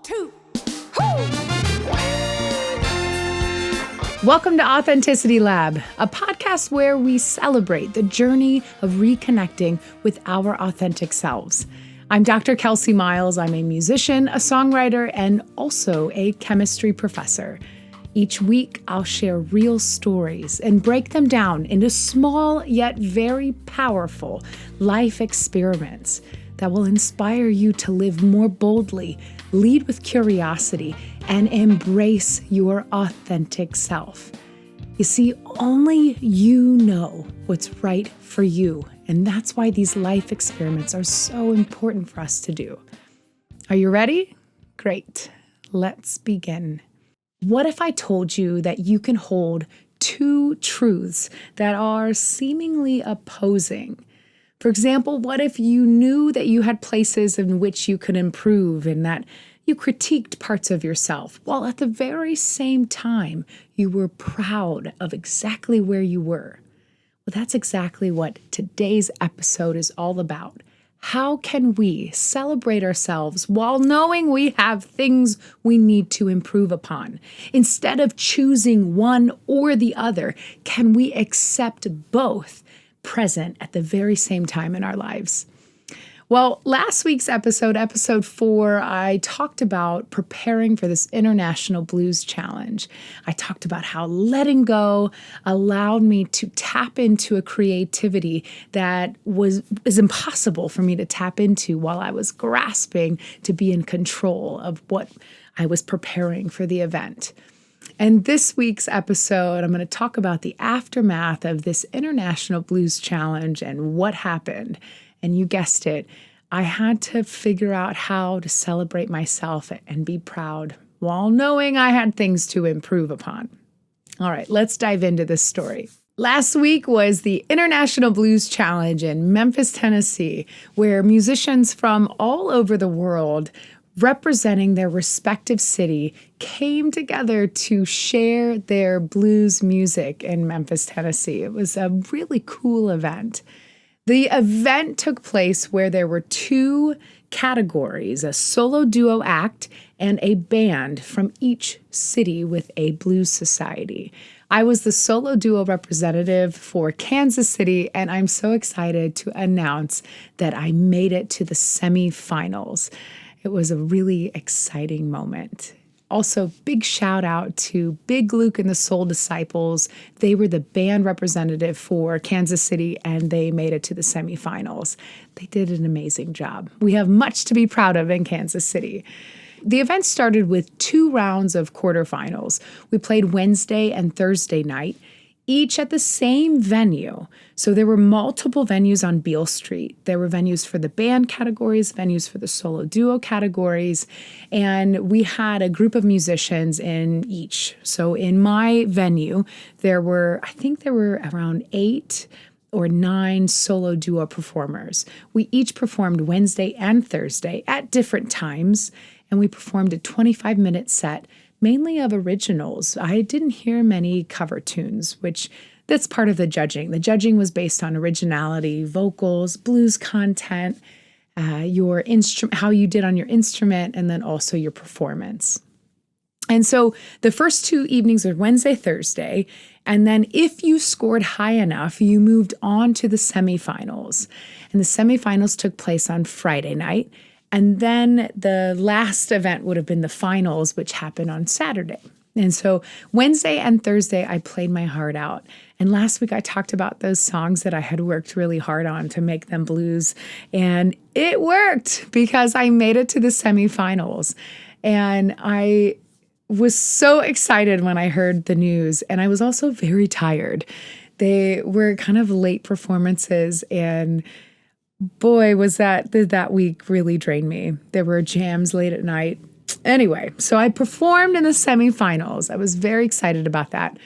two, whoo! Welcome to Authenticity Lab, a podcast where we celebrate the journey of reconnecting with our authentic selves. I'm Dr. Kelsey Miles. I'm a musician, a songwriter, and also a chemistry professor. Each week, I'll share real stories and break them down into small yet very powerful life experiments that will inspire you to live more boldly, lead with curiosity, and embrace your authentic self. You see, only you know what's right for you, and that's why these life experiments are so important for us to do. Are you ready? Great. Let's begin. What if I told you that you can hold two truths that are seemingly opposing? For example, what if you knew that you had places in which you could improve and that you critiqued parts of yourself, while at the very same time you were proud of exactly where you were? Well, that's exactly what today's episode is all about. How can we celebrate ourselves while knowing we have things we need to improve upon? Instead of choosing one or the other, can we accept both present at the very same time in our lives? Well, last week's episode 4, I talked about preparing for this International Blues Challenge. I talked about how letting go allowed me to tap into a creativity that is impossible for me to tap into while I was grasping to be in control of what I was preparing for the event. And this week's episode, I'm going to talk about the aftermath of this International Blues Challenge and what happened. And you guessed it, I had to figure out how to celebrate myself and be proud while knowing I had things to improve upon. All right, let's dive into this story. Last week was the International Blues Challenge in Memphis, Tennessee, where musicians from all over the world representing their respective city came together to share their blues music in Memphis, Tennessee. It was a really cool event. The event took place where there were two categories, a solo duo act and a band from each city with a blues society. I was the solo duo representative for Kansas City, and I'm so excited to announce that I made it to the semifinals. It was a really exciting moment. Also, big shout out to Big Luke and the Soul Disciples. They were the band representative for Kansas City, and they made it to the semifinals. They did an amazing job. We have much to be proud of in Kansas City. The event started with 2 rounds of quarterfinals. We played Wednesday and Thursday night, each at the same venue. So there were multiple venues on Beale Street. There were venues for the band categories, venues for the solo duo categories, and we had a group of musicians in each. So in my venue, I think there were around 8 or 9 solo duo performers. We each performed Wednesday and Thursday at different times, and we performed a 25-minute set mainly of originals. I didn't hear many cover tunes, that's part of the judging. The judging was based on originality, vocals, blues content, your instrument, how you did on your instrument, and then also your performance. And so the first 2 evenings were Wednesday, Thursday, and then if you scored high enough, you moved on to the semifinals. And the semifinals took place on Friday night. And then the last event would have been the finals, which happened on Saturday. And so Wednesday and Thursday, I played my heart out. And last week, I talked about those songs that I had worked really hard on to make them blues. And it worked because I made it to the semifinals. And I was so excited when I heard the news. And I was also very tired. They were kind of late performances, and boy, did that week really drain me. There were jams late at night. Anyway, so I performed in the semifinals. I was very excited about that.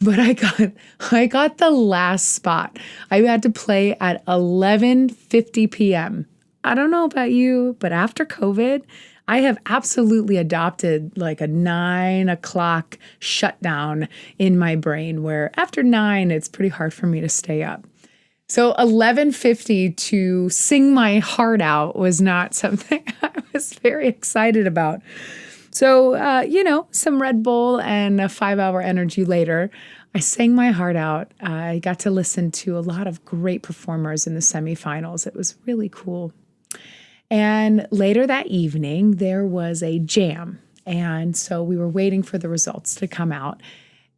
But I got the last spot. I had to play at 11:50 p.m. I don't know about you, but after COVID, I have absolutely adopted like a 9 o'clock shutdown in my brain where after 9, it's pretty hard for me to stay up. So 11:50 to sing my heart out was not something I was very excited about. So, some Red Bull and a 5-hour energy later, I sang my heart out. I got to listen to a lot of great performers in the semifinals. It was really cool. And later that evening, there was a jam. And so we were waiting for the results to come out.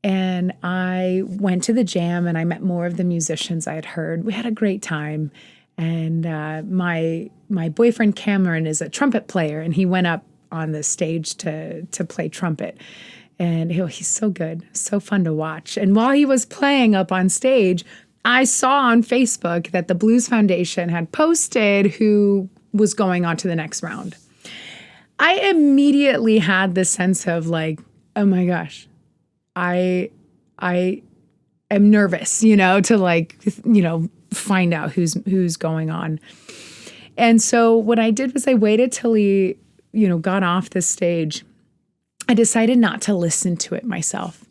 And I went to the jam and I met more of the musicians I had heard. We had a great time. And my boyfriend Cameron is a trumpet player, and he went up on the stage to play trumpet. And he's so good, so fun to watch. And while he was playing up on stage, I saw on Facebook that the Blues Foundation had posted who was going on to the next round. I immediately had this sense of like, oh my gosh, I am nervous, to find out who's going on. And so what I did was I waited till he, got off the stage. I decided not to listen to it myself.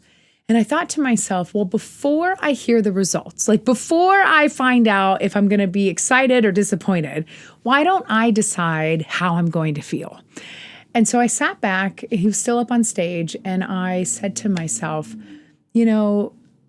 And I thought to myself, well, before I hear the results, like before I find out if I'm going to be excited or disappointed, why don't I decide how I'm going to feel? And so I sat back, he was still up on stage, and I said to myself,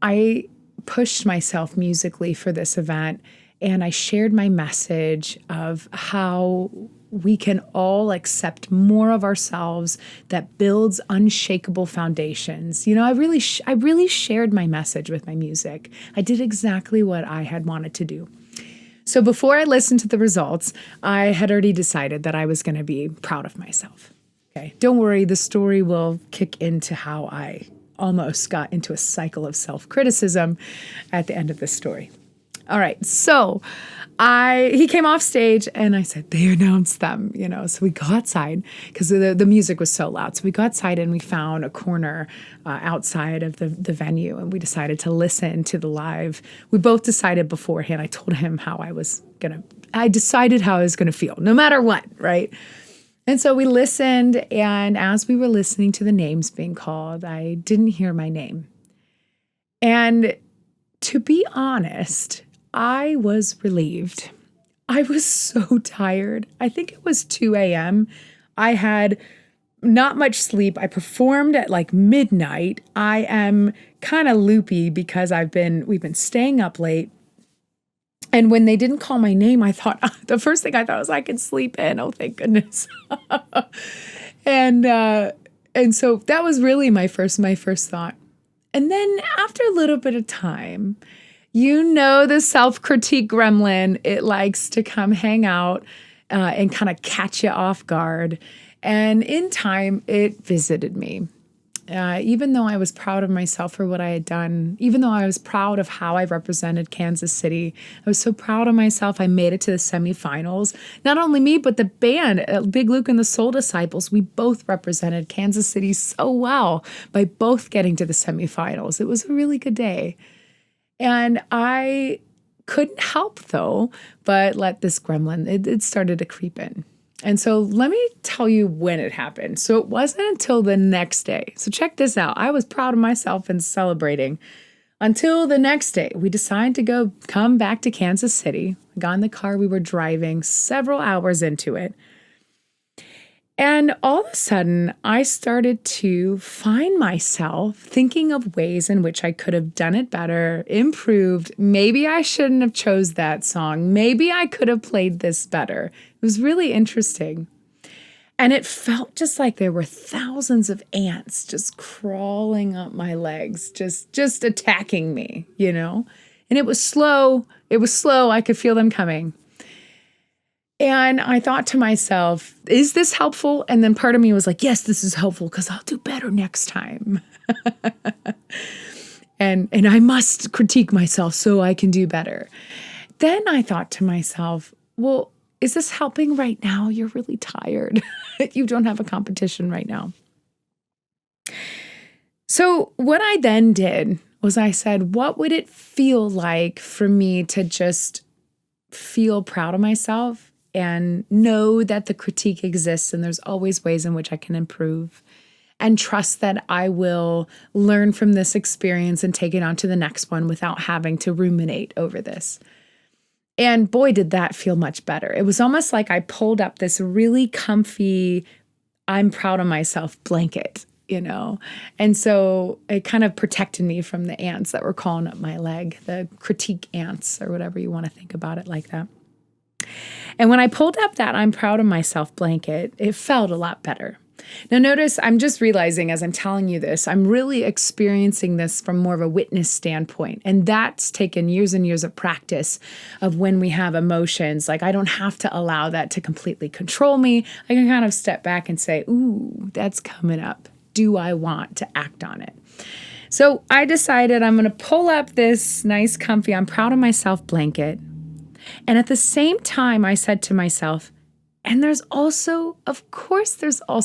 I pushed myself musically for this event, and I shared my message of how we can all accept more of ourselves that builds unshakable foundations. I really shared my message with my music. I did exactly what I had wanted to do. So before I listened to the results, I had already decided that I was going to be proud of myself. Okay, don't worry, the story will kick into how I almost got into a cycle of self-criticism at the end of this story. All right, so he came off stage and I said, they announced them, so we go outside because the music was so loud. So we go outside and we found a corner outside of the venue, and we decided to listen to the live. We both decided beforehand. I told him I decided how I was going to feel no matter what, right? And so we listened, and as we were listening to the names being called, I didn't hear my name. And to be honest, I was relieved. I was so tired. I think it was 2 a.m. I had not much sleep. I performed at like midnight. I am kind of loopy because we've been staying up late. And when they didn't call my name, the first thing I thought was I could sleep in. Oh, thank goodness. And so that was really my first thought. And then after a little bit of time, the self-critique gremlin, it likes to come hang out and kind of catch you off guard. And in time, it visited me. Even though I was proud of myself for what I had done, even though I was proud of how I represented Kansas City, I was so proud of myself. I made it to the semifinals. Not only me, but the band, Big Luke and the Soul Disciples, we both represented Kansas City so well by both getting to the semifinals. It was a really good day. And I couldn't help, though, but let this gremlin, it started to creep in. And so let me tell you when it happened. So it wasn't until the next day. So check this out. I was proud of myself and celebrating until the next day. We decided to come back to Kansas City. We got in the car. We were driving several hours into it. And all of a sudden, I started to find myself thinking of ways in which I could have done it better, improved. Maybe I shouldn't have chose that song. Maybe I could have played this better. It was really interesting. And it felt just like there were thousands of ants just crawling up my legs, just attacking me, And it was slow. I could feel them coming. And I thought to myself, is this helpful? And then part of me was like, yes, this is helpful because I'll do better next time. and I must critique myself so I can do better. Then I thought to myself, well, is this helping right now? You're really tired. You don't have a competition right now. So what I then did was I said, what would it feel like for me to just feel proud of myself and know that the critique exists and there's always ways in which I can improve, and trust that I will learn from this experience and take it on to the next one without having to ruminate over this. And boy, did that feel much better. It was almost like I pulled up this really comfy I'm proud of myself blanket, And so it kind of protected me from the ants that were crawling up my leg, the critique ants or whatever you want to think about it like that. And when I pulled up that I'm proud of myself blanket, it felt a lot better. Now, notice I'm just realizing as I'm telling you this, I'm really experiencing this from more of a witness standpoint. And that's taken years and years of practice of when we have emotions. Like, I don't have to allow that to completely control me. I can kind of step back and say, ooh, that's coming up. Do I want to act on it? So I decided I'm going to pull up this nice, comfy, I'm proud of myself blanket. And at the same time, I said to myself, and there's also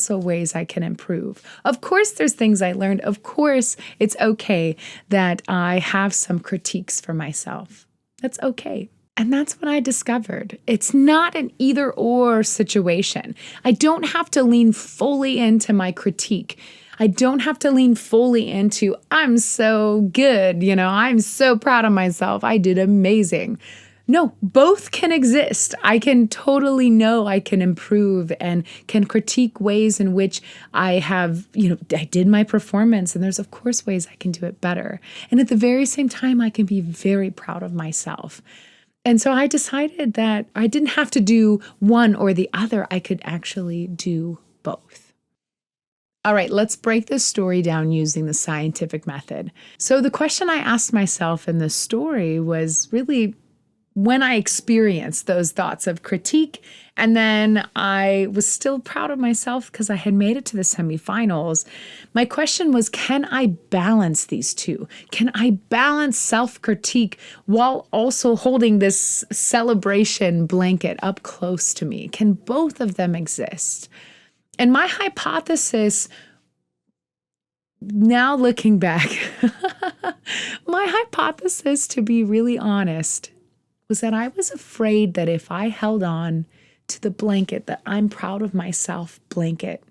ways I can improve. Of course, there's things I learned. Of course, it's okay that I have some critiques for myself. That's okay. And that's what I discovered. It's not an either or situation. I don't have to lean fully into my critique. I don't have to lean fully into, I'm so good, I'm so proud of myself. I did amazing. No, both can exist. I can totally know I can improve and can critique ways in which I have, I did my performance, and there's of course ways I can do it better. And at the very same time, I can be very proud of myself. And so I decided that I didn't have to do one or the other. I could actually do both. All right, let's break this story down using the scientific method. So the question I asked myself in this story was really, when I experienced those thoughts of critique, and then I was still proud of myself because I had made it to the semifinals, my question was, can I balance these two? Can I balance self-critique while also holding this celebration blanket up close to me? Can both of them exist? And my hypothesis, now looking back, my hypothesis, to be really honest, was that I was afraid that if I held on to the blanket, that I'm proud of myself blanket.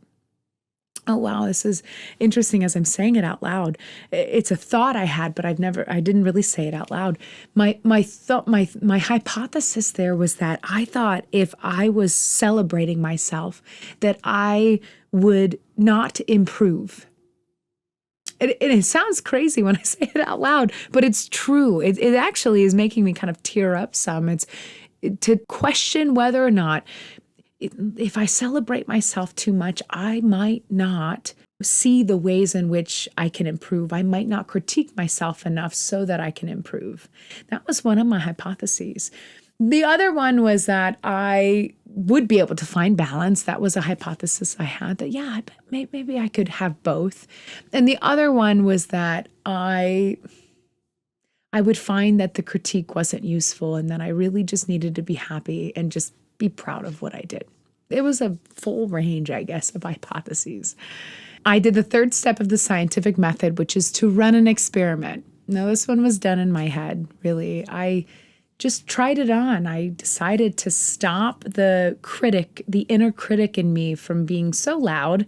Oh, wow, this is interesting as I'm saying it out loud. It's a thought I had, but I didn't really say it out loud. My hypothesis there was that I thought if I was celebrating myself, that I would not improve. It sounds crazy when I say it out loud, but it's true. It actually is making me kind of tear up some. It's to question whether or not, if I celebrate myself too much, I might not see the ways in which I can improve. I might not critique myself enough so that I can improve. That was one of my hypotheses. The other one was that I would be able to find balance. That was a hypothesis I had, that, yeah, maybe I could have both. And the other one was that I would find that the critique wasn't useful and that I really just needed to be happy and just be proud of what I did. It was a full range, I guess, of hypotheses. I did the third step of the scientific method, which is to run an experiment. Now, this one was done in my head, really. I just tried it on. I decided to stop the inner critic in me from being so loud.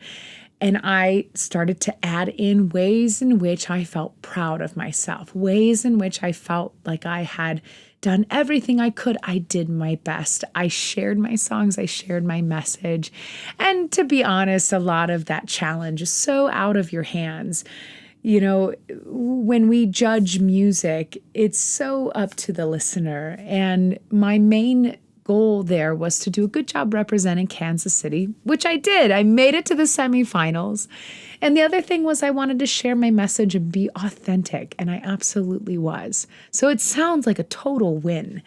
And I started to add in ways in which I felt proud of myself, ways in which I felt like I had done everything I could. I did my best. I shared my songs. I shared my message. And to be honest, a lot of that challenge is so out of your hands. When we judge music, it's so up to the listener. And my main goal there was to do a good job representing Kansas City, which I did. I made it to the semifinals. And the other thing was I wanted to share my message and be authentic, and I absolutely was. So it sounds like a total win.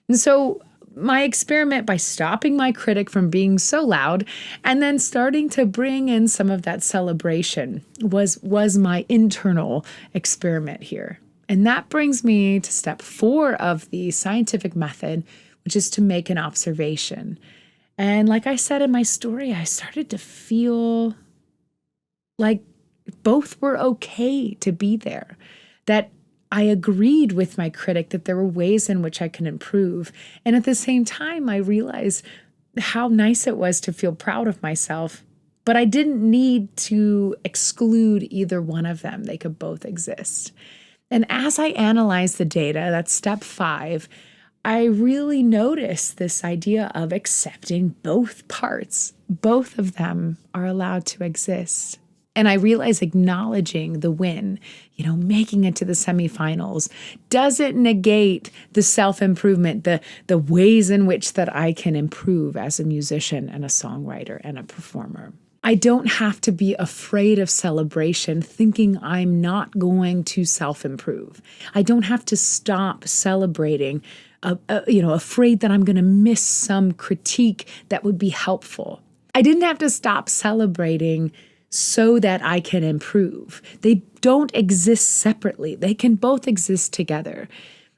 And so my experiment, by stopping my critic from being so loud and then starting to bring in some of that celebration, was my internal experiment here. And that brings me to step 4 of the scientific method, which is to make an observation. And like I said in my story, I started to feel like both were okay to be there, that I agreed with my critic that there were ways in which I can improve. And at the same time, I realized how nice it was to feel proud of myself, but I didn't need to exclude either one of them. They could both exist. And as I analyzed the data, that's step 5, I really noticed this idea of accepting both parts both of them are allowed to exist. And I realize acknowledging the win, making it to the semifinals doesn't negate the self-improvement, the ways in which that I can improve as a musician and a songwriter and a performer. I don't have to be afraid of celebration, thinking I'm not going to self-improve. I don't have to stop celebrating, afraid that I'm going to miss some critique that would be helpful. I didn't have to stop celebrating so that I can improve. They don't exist separately. They can both exist together.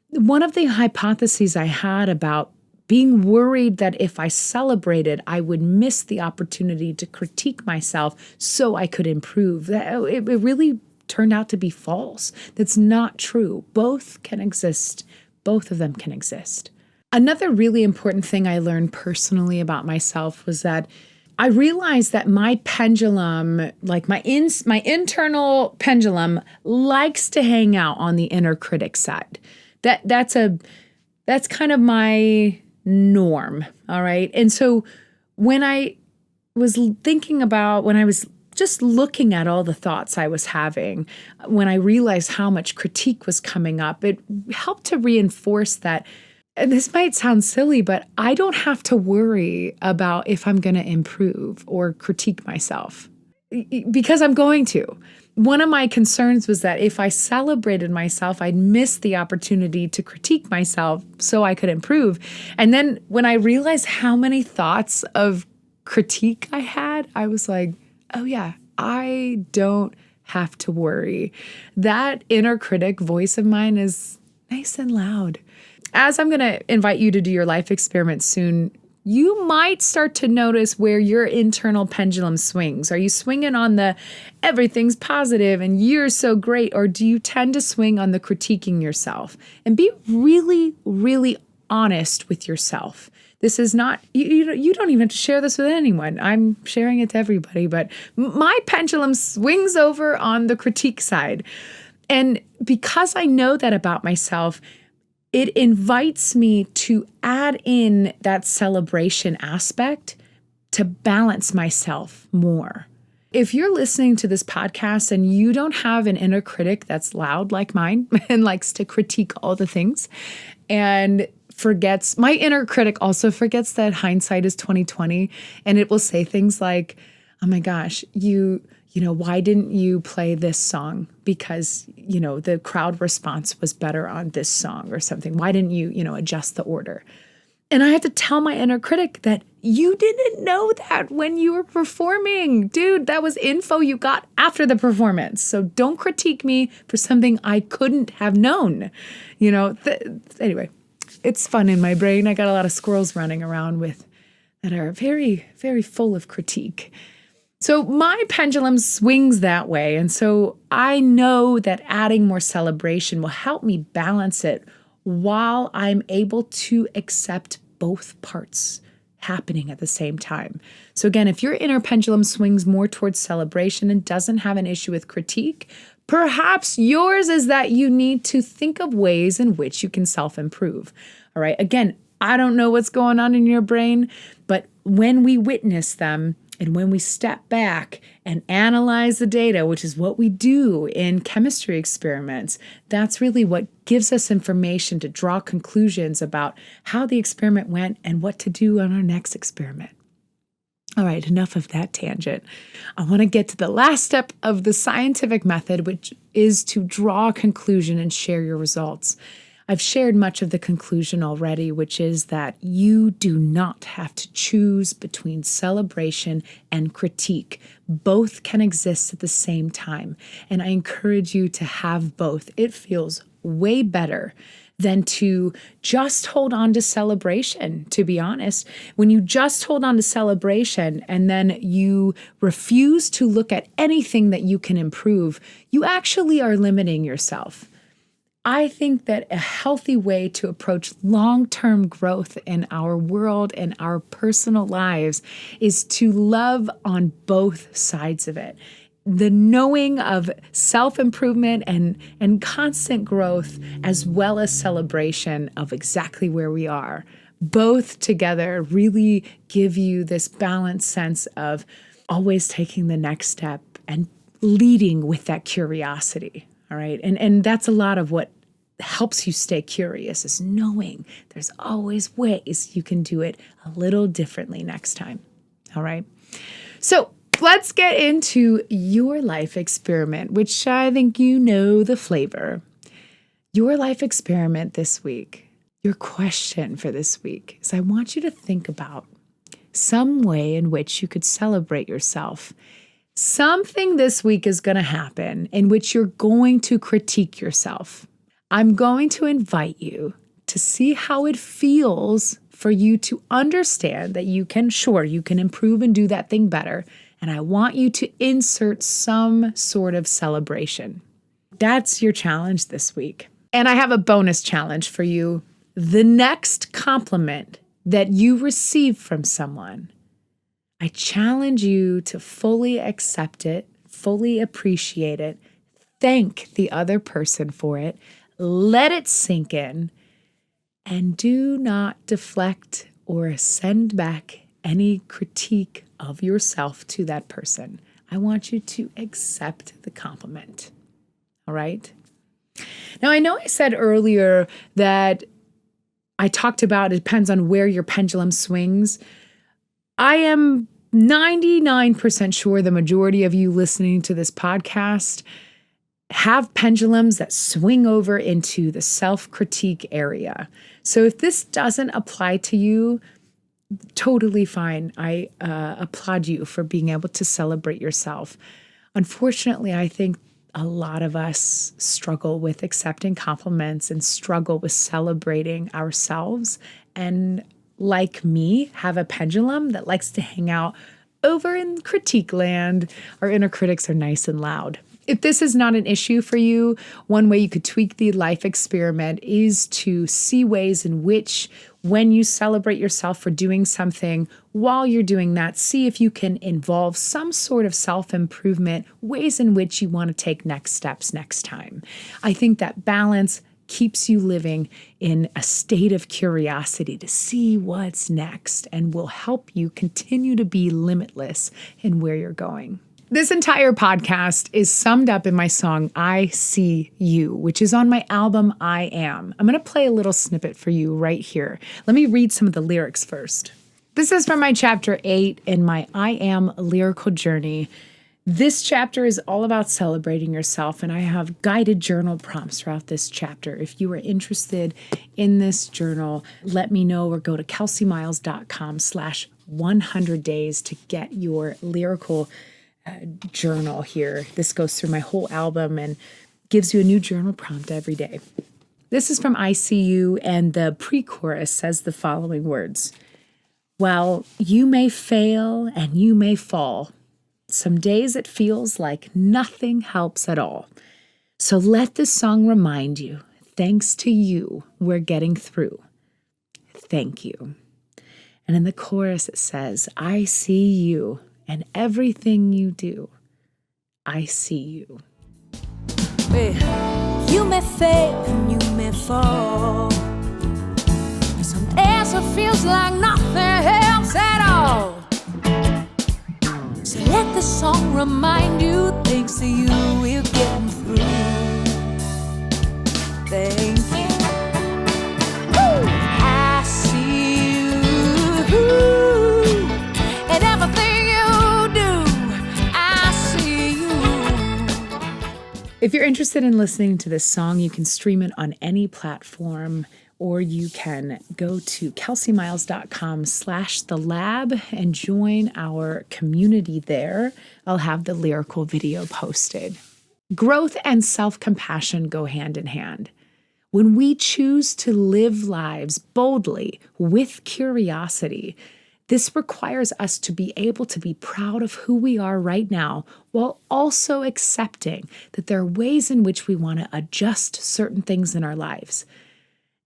One of the hypotheses I had about being worried that if I celebrated, I would miss the opportunity to critique myself so I could improve. It really turned out to be false. That's not true. Both can exist. Both of them can exist. Another really important thing I learned personally about myself was that I realized that my pendulum, like my internal pendulum, likes to hang out on the inner critic side. That's kind of my norm, all right? And so when I was just looking at all the thoughts I was having, when I realized how much critique was coming up, it helped to reinforce that. And this might sound silly, but I don't have to worry about if I'm going to improve or critique myself because I'm going to. One of my concerns was that if I celebrated myself, I'd miss the opportunity to critique myself so I could improve. And then when I realized how many thoughts of critique I had, I was like, oh yeah, I don't have to worry. That inner critic voice of mine is nice and loud. As I'm going to invite you to do your life experiment soon, you might start to notice where your internal pendulum swings. Are you swinging on the everything's positive and you're so great? Or do you tend to swing on the critiquing yourself? And be really, really honest with yourself. This is not, you don't even have to share this with anyone. I'm sharing it to everybody, but my pendulum swings over on the critique side. And because I know that about myself, it invites me to add in that celebration aspect to balance myself more. If you're listening to this podcast and you don't have an inner critic that's loud like mine and likes to critique all the things and forgets, my inner critic also forgets that hindsight is 2020, and it will say things like, oh my gosh, why didn't you play this song? Because, the crowd response was better on this song or something. Why didn't you, adjust the order? And I have to tell my inner critic that you didn't know that when you were performing. Dude, that was info you got after the performance. So don't critique me for something I couldn't have known. Anyway, it's fun in my brain. I got a lot of squirrels running around that are very, very full of critique. So my pendulum swings that way. And so I know that adding more celebration will help me balance it while I'm able to accept both parts happening at the same time. So again, if your inner pendulum swings more towards celebration and doesn't have an issue with critique, perhaps yours is that you need to think of ways in which you can self-improve. All right. Again, I don't know what's going on in your brain, but when we witness them, and when we step back and analyze the data, which is what we do in chemistry experiments, that's really what gives us information to draw conclusions about how the experiment went and what to do on our next experiment. All right, enough of that tangent. I want to get to the last step of the scientific method, which is to draw a conclusion and share your results. I've shared much of the conclusion already, which is that you do not have to choose between celebration and critique. Both can exist at the same time, and I encourage you to have both. It feels way better than to just hold on to celebration, to be honest. When you just hold on to celebration and then you refuse to look at anything that you can improve, you actually are limiting yourself. I think that a healthy way to approach long-term growth in our world and our personal lives is to love on both sides of it. The knowing of self-improvement and constant growth, as well as celebration of exactly where we are. both together really give you this balanced sense of always taking the next step and leading with that curiosity. All right. And that's a lot of what helps you stay curious, is knowing there's always ways you can do it a little differently next time. All right. So let's get into your life experiment, which I think you know the flavor. Your life experiment this week, your question for this week is, I want you to think about some way in which you could celebrate yourself. Something this week is going to happen in which you're going to critique yourself. I'm going to invite you to see how it feels for you to understand that you can improve and do that thing better. And I want you to insert some sort of celebration. That's your challenge this week. And I have a bonus challenge for you. The next compliment that you receive from someone, I challenge you to fully accept it, fully appreciate it, thank the other person for it, let it sink in, and do not deflect or send back any critique of yourself to that person. I want you to accept the compliment. All right? Now, I know I said earlier that I talked about it depends on where your pendulum swings. I am 99% sure the majority of you listening to this podcast have pendulums that swing over into the self-critique area. So if this doesn't apply to you, totally fine. I applaud you for being able to celebrate yourself. Unfortunately, I think a lot of us struggle with accepting compliments and struggle with celebrating ourselves. And like me, have a pendulum that likes to hang out over in critique land. Our inner critics are nice and loud. If this is not an issue for you, one way you could tweak the life experiment is to see ways in which, when you celebrate yourself for doing something, while you're doing that, see if you can involve some sort of self-improvement, ways in which you want to take next steps next time. I think that balance keeps you living in a state of curiosity to see what's next and will help you continue to be limitless in where you're going. This entire podcast is summed up in my song, I See You, which is on my album, I Am. I'm going to play a little snippet for you right here. Let me read some of the lyrics first. This is from my chapter 8 in my I Am lyrical journey. This chapter is all about celebrating yourself, and I have guided journal prompts throughout this chapter. If you are interested in this journal, let me know, or go to kelseymiles.com/100 days to get your lyrical journal here. This goes through my whole album and gives you a new journal prompt every day. This is from I See You, and the pre-chorus says the following words. Well, you may fail and you may fall. Some days it feels like nothing helps at all. So let this song remind you, thanks to you, we're getting through. Thank you. And in the chorus it says, I see you. And everything you do, I see you. You may fail and you may fall. Some days it feels like nothing helps at all. So let the song remind you, thanks to you, we're getting through. Thank you. Woo! I see you. And everything you do, I see you. If you're interested in listening to this song, you can stream it on any platform, or you can go to kelseymiles.com/thelab and join our community there. I'll have the lyrical video posted. Growth and self-compassion go hand in hand. When we choose to live lives boldly with curiosity, this requires us to be able to be proud of who we are right now, while also accepting that there are ways in which we want to adjust certain things in our lives.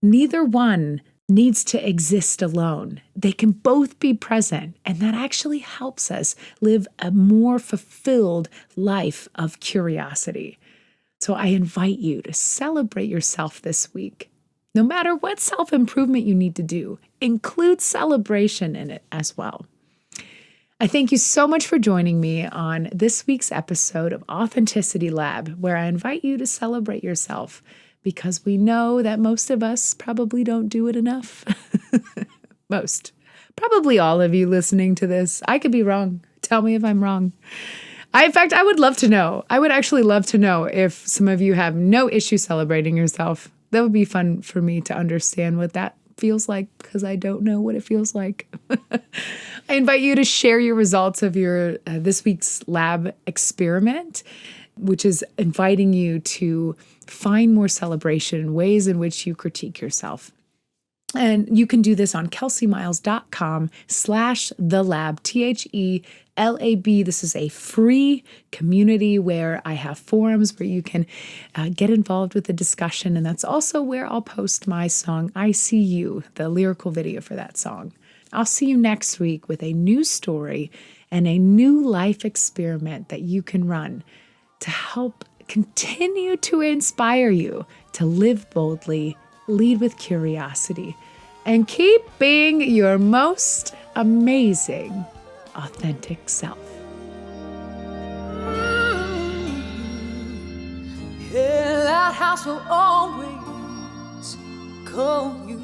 Neither one needs to exist alone. They can both be present, and that actually helps us live a more fulfilled life of curiosity. So I invite you to celebrate yourself this week. No matter what self-improvement you need to do, include celebration in it as well. I thank you so much for joining me on this week's episode of Authenticity Lab, where I invite you to celebrate yourself because we know that most of us probably don't do it enough. Most. Probably all of you listening to this. I could be wrong. Tell me if I'm wrong. In fact, I would love to know. I would actually love to know if some of you have no issue celebrating yourself. That would be fun for me to understand what that feels like because I don't know what it feels like. I invite you to share your results of your this week's lab experiment, which is inviting you to find more celebration, ways in which you critique yourself. And you can do this on kelseymiles.com/thelab, THELAB. This is a free community where I have forums where you can get involved with the discussion. And that's also where I'll post my song, I See You, the lyrical video for that song. I'll see you next week with a new story and a new life experiment that you can run to help continue to inspire you to live boldly, lead with curiosity, and keep being your most amazing, authentic self. Yeah, that house will always call you.